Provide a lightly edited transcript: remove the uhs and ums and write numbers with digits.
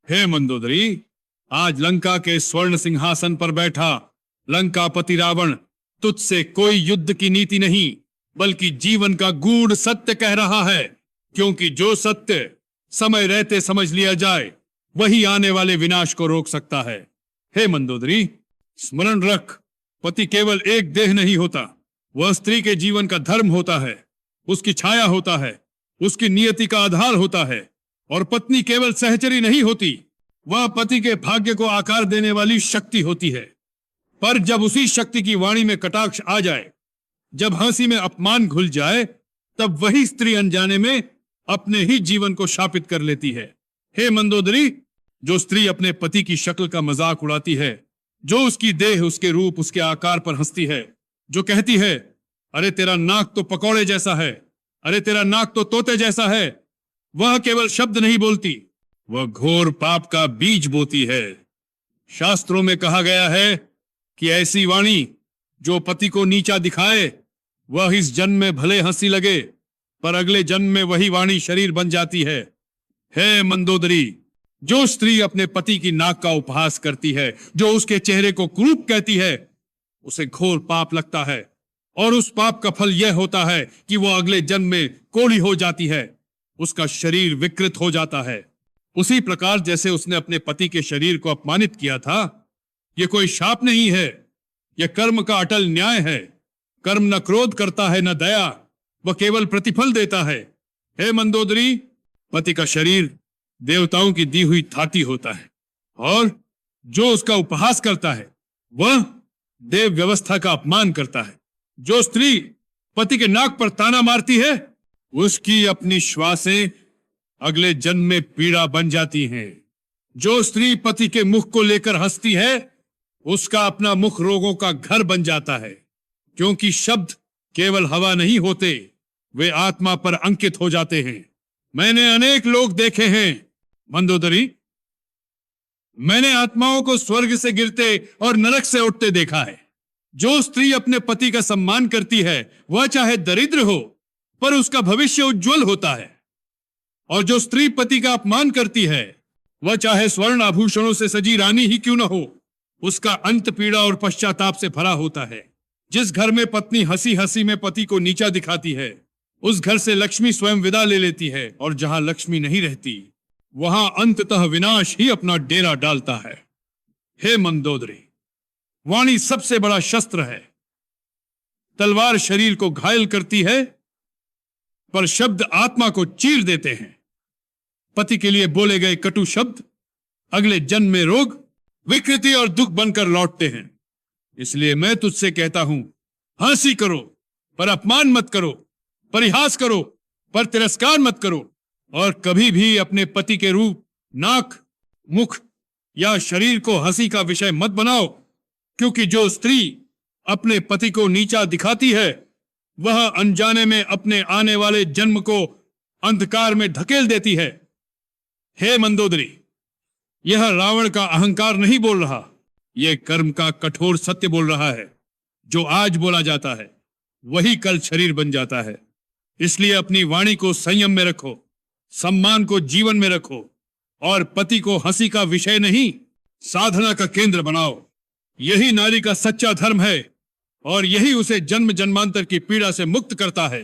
हे मंदोदरी, आज लंका के स्वर्ण सिंहासन पर बैठा लंकापति रावण तुझसे कोई युद्ध की नीति नहीं बल्कि जीवन का गूढ़ सत्य कह रहा है, क्योंकि जो सत्य समय रहते समझ लिया जाए वही आने वाले विनाश को रोक सकता है। हे मंदोदरी, स्मरण रख, पति केवल एक देह नहीं होता, वह स्त्री के जीवन का धर्म होता है, उसकी छाया होता है, उसकी नियति का आधार होता है। और पत्नी केवल सहचरी नहीं होती, वह पति के भाग्य को आकार देने वाली शक्ति होती है। पर जब उसी शक्ति की वाणी में कटाक्ष आ जाए, जब हंसी में अपमान घुल जाए, तब वही स्त्री अनजाने में अपने ही जीवन को शापित कर लेती है। हे मंदोदरी, जो स्त्री अपने पति की शक्ल का मजाक उड़ाती है, जो उसकी देह, उसके रूप, उसके आकार पर हंसती है, जो कहती है अरे तेरा नाक तो पकौड़े जैसा है, अरे तेरा नाक तो तोते जैसा है, वह केवल शब्द नहीं बोलती, वह घोर पाप का बीज बोती है। शास्त्रों में कहा गया है कि ऐसी वाणी जो पति को नीचा दिखाए वह इस जन्म में भले हंसी लगे पर अगले जन्म में वही वाणी शरीर बन जाती है। हे मंदोदरी, जो स्त्री अपने पति की नाक का उपहास करती है, जो उसके चेहरे को कुरूप कहती है, उसे घोर पाप लगता है और उस पाप का फल यह होता है कि वो अगले जन्म में कोढ़ी हो जाती है, उसका शरीर विकृत हो जाता है। उसी प्रकार जैसे उसने अपने पति के शरीर को अपमानित किया था, यह कोई शाप नहीं है, यह कर्म का अटल न्याय है। कर्म न क्रोध करता है न दया, वह केवल प्रतिफल देता है। हे मंदोदरी, पति का शरीर देवताओं की दी हुई थाती होता है और जो उसका उपहास करता है वह देव व्यवस्था का अपमान करता है। जो स्त्री पति के नाक पर ताना मारती है उसकी अपनी श्वासें अगले जन्म में पीड़ा बन जाती हैं। जो स्त्री पति के मुख को लेकर हंसती है उसका अपना मुख रोगों का घर बन जाता है, क्योंकि शब्द केवल हवा नहीं होते, वे आत्मा पर अंकित हो जाते हैं। मैंने अनेक लोग देखे हैं मंदोदरी, मैंने आत्माओं को स्वर्ग से गिरते और नरक से उठते देखा है। जो स्त्री अपने पति का सम्मान करती है वह चाहे दरिद्र हो पर उसका भविष्य उज्जवल होता है, और जो स्त्री पति का अपमान करती है वह चाहे स्वर्ण आभूषणों से सजी रानी ही क्यों न हो, उसका अंत पीड़ा और पश्चाताप से भरा होता है। जिस घर में पत्नी हंसी हंसी में पति को नीचा दिखाती है उस घर से लक्ष्मी स्वयं विदा ले लेती है, और जहां लक्ष्मी नहीं रहती वहां अंततः विनाश ही अपना डेरा डालता है। हे मंदोदरी, वाणी सबसे बड़ा शस्त्र है। तलवार शरीर को घायल करती है पर शब्द आत्मा को चीर देते हैं। पति के लिए बोले गए कटु शब्द अगले जन्म में रोग, विकृति और दुख बनकर लौटते हैं। इसलिए मैं तुझसे कहता हूं, हंसी करो पर अपमान मत करो, परिहास करो पर तिरस्कार मत करो, और कभी भी अपने पति के रूप, नाक, मुख या शरीर को हंसी का विषय मत बनाओ, क्योंकि जो स्त्री अपने पति को नीचा दिखाती है वह अनजाने में अपने आने वाले जन्म को अंधकार में धकेल देती है। हे मंदोदरी, यह रावण का अहंकार नहीं बोल रहा, यह कर्म का कठोर सत्य बोल रहा है। जो आज बोला जाता है वही कल शरीर बन जाता है। इसलिए अपनी वाणी को संयम में रखो, सम्मान को जीवन में रखो, और पति को हंसी का विषय नहीं साधना का केंद्र बनाओ। यही नारी का सच्चा धर्म है और यही उसे जन्म जन्मांतर की पीड़ा से मुक्त करता है।